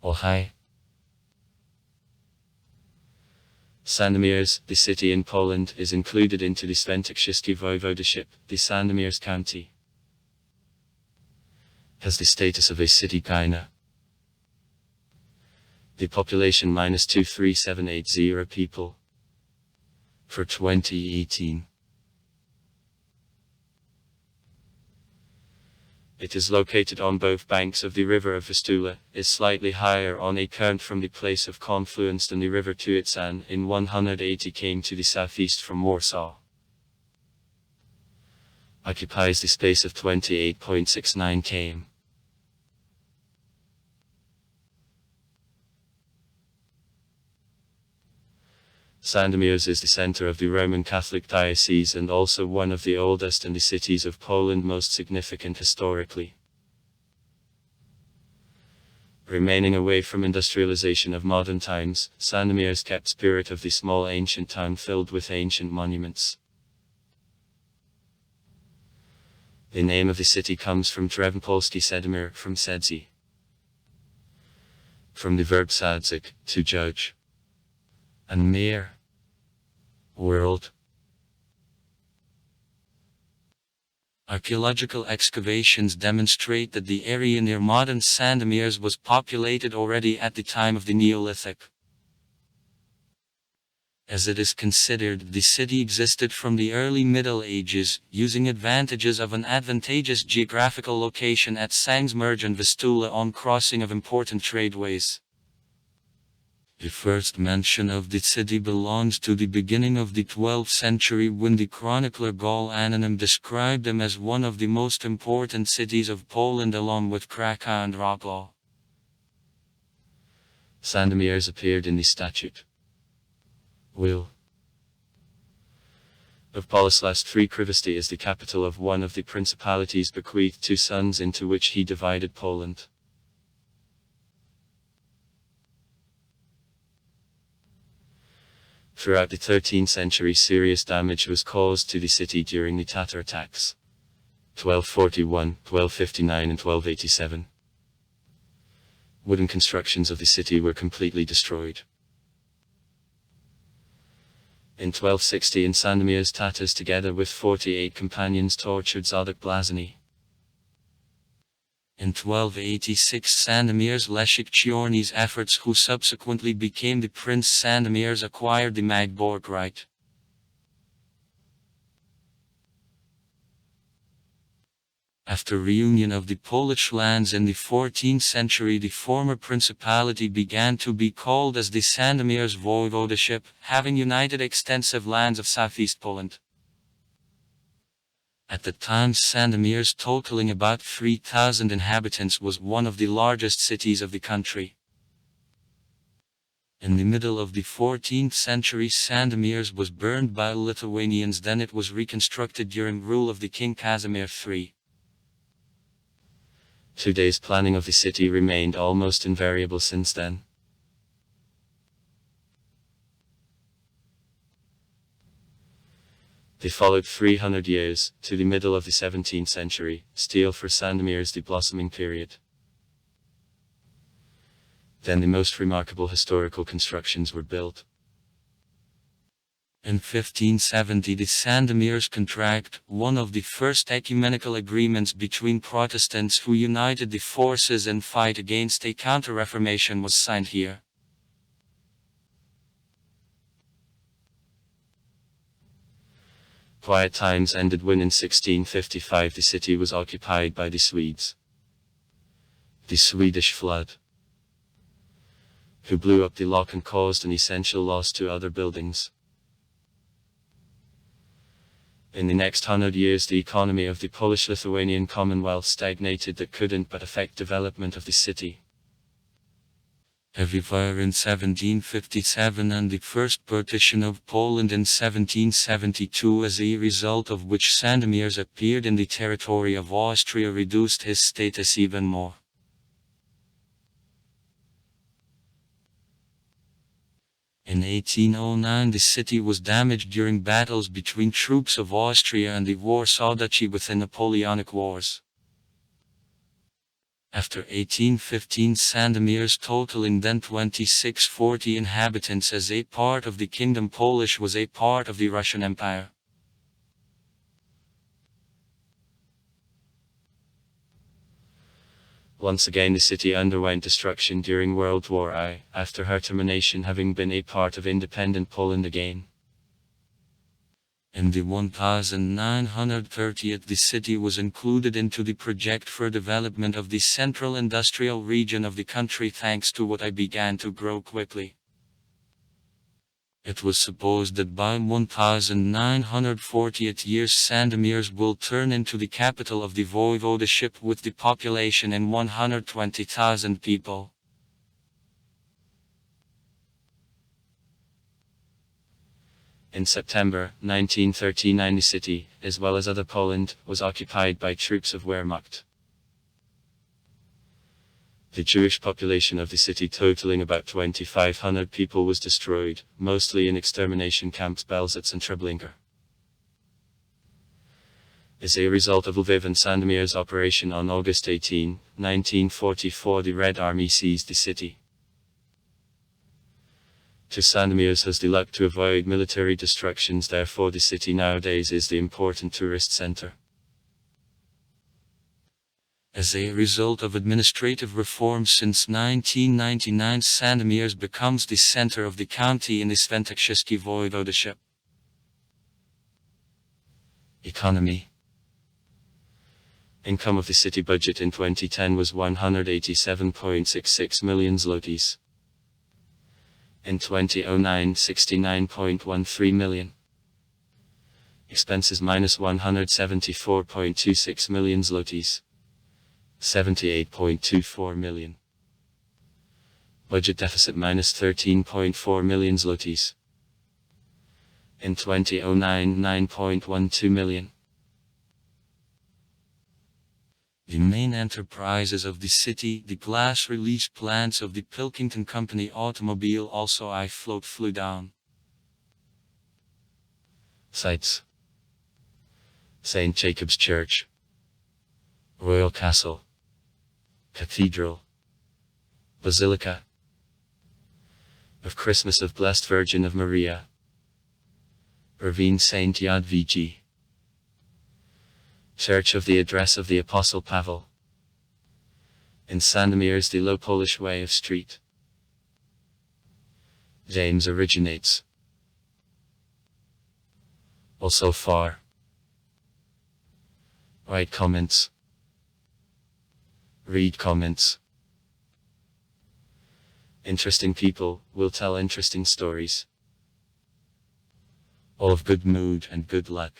Ohio. Sandomierz, the city in Poland, is included into the Świętokrzyskie Voivodeship. The Sandomierz County has the status of a city gmina. The population -23780 people for 2018. It is located on both banks of the river of Vistula, is slightly higher on account from the place of confluence than the river Tuitzan in 180 km to the southeast from Warsaw. Occupies the space of 28.69 km. Sandomierz is the center of the Roman Catholic Diocese and also one of the oldest and the cities of Poland most significant historically. Remaining away from industrialization of modern times, Sandomierz kept spirit of the small ancient town filled with ancient monuments. The name of the city comes from Drewno-Polski Sandomir, from sedzi, from the verb sadzyk, to judge, and mir, world. Archaeological excavations demonstrate that the area near modern Sandomierz was populated already at the time of the Neolithic. As it is considered, the city existed from the early Middle Ages, using advantages of an advantageous geographical location at Sandomierz and Vistula on crossing of important tradeways. The first mention of the city belongs to the beginning of the 12th century when the chronicler Gaul Anonym described them as one of the most important cities of Poland along with Krakow and Wrocław. Sandomierz appeared in the statute will of Bolesław III Krivosty as the capital of one of the principalities bequeathed to sons into which he divided Poland. Throughout the 13th century, serious damage was caused to the city during the Tatar attacks. 1241, 1259 and 1287. Wooden constructions of the city were completely destroyed. In 1260 in Sandomierz, Tatars together with 48 companions tortured Zadok Blazany. In 1286 Sandomierz Leszek Czorny's efforts, who subsequently became the Prince Sandomierz, acquired the Magdeburg right. After reunion of the Polish lands in the 14th century, the former principality began to be called as the Sandomierz Voivodeship, having united extensive lands of southeast Poland. At the time, Sandomierz, totaling about 3,000 inhabitants, was one of the largest cities of the country. In the middle of the 14th century, Sandomierz was burned by Lithuanians, then it was reconstructed during rule of the King Casimir III. Today's planning of the city remained almost invariable since then. They followed 300 years, to the middle of the 17th century, still for Sandomierz the blossoming period. Then the most remarkable historical constructions were built. In 1570 the Sandomierz Contract, one of the first ecumenical agreements between Protestants who united the forces in fight against a counter-reformation, was signed here. Quiet times ended when in 1655 the city was occupied by the Swedes. The Swedish flood, who blew up the lock and caused an essential loss to other buildings. In the next 100 years the economy of the Polish-Lithuanian Commonwealth stagnated, that couldn't but affect development of the city. Everywhere in 1757 and the first partition of Poland in 1772, as a result of which Sandomierz appeared in the territory of Austria, reduced his status even more. In 1809 the city was damaged during battles between troops of Austria and the Warsaw Duchy within Napoleonic Wars. After 1815, Sandomierz, totaling then 2640 inhabitants, as a part of the Kingdom Polish, was a part of the Russian Empire. Once again the city underwent destruction during World War I, after her termination having been a part of independent Poland again. In the 1930s, the city was included into the project for development of the central industrial region of the country, thanks to what I began to grow quickly. It was supposed that by 1940 Sandomierz will turn into the capital of the voivodeship with the population in 120,000 people. In September 1939 the city, as well as other Poland, was occupied by troops of Wehrmacht. The Jewish population of the city, totaling about 2,500 people, was destroyed, mostly in extermination camps Belzec and Treblinka. As a result of Lviv and Sandomierz operation on August 18, 1944, the Red Army seized the city. To Sandomierz has the luck to avoid military destructions, therefore the city nowadays is the important tourist center. As a result of administrative reforms since 1999, Sandomierz becomes the center of the county in the Świętokrzyski voivodeship. Economy. Income of the city budget in 2010 was 187.66 million zlotys. In 2009, 69.13 million. Expenses minus 174.26 million zlotys. 78.24 million. Budget deficit minus 13.4 million zlotys. In 2009, 9.12 million. The main enterprises of the city, the glass release plants of the Pilkington Company automobile, also I float flew down. Sites: St. Jacob's Church, Royal Castle, Cathedral, Basilica of Christmas of Blessed Virgin of Maria, Ravine Saint Jadwigi, Church of the Address of the Apostle Pavel. In Sandomierz, the Low Polish way of street. James originates. Also far. Write comments. Read comments. Interesting people will tell interesting stories. All of good mood and good luck.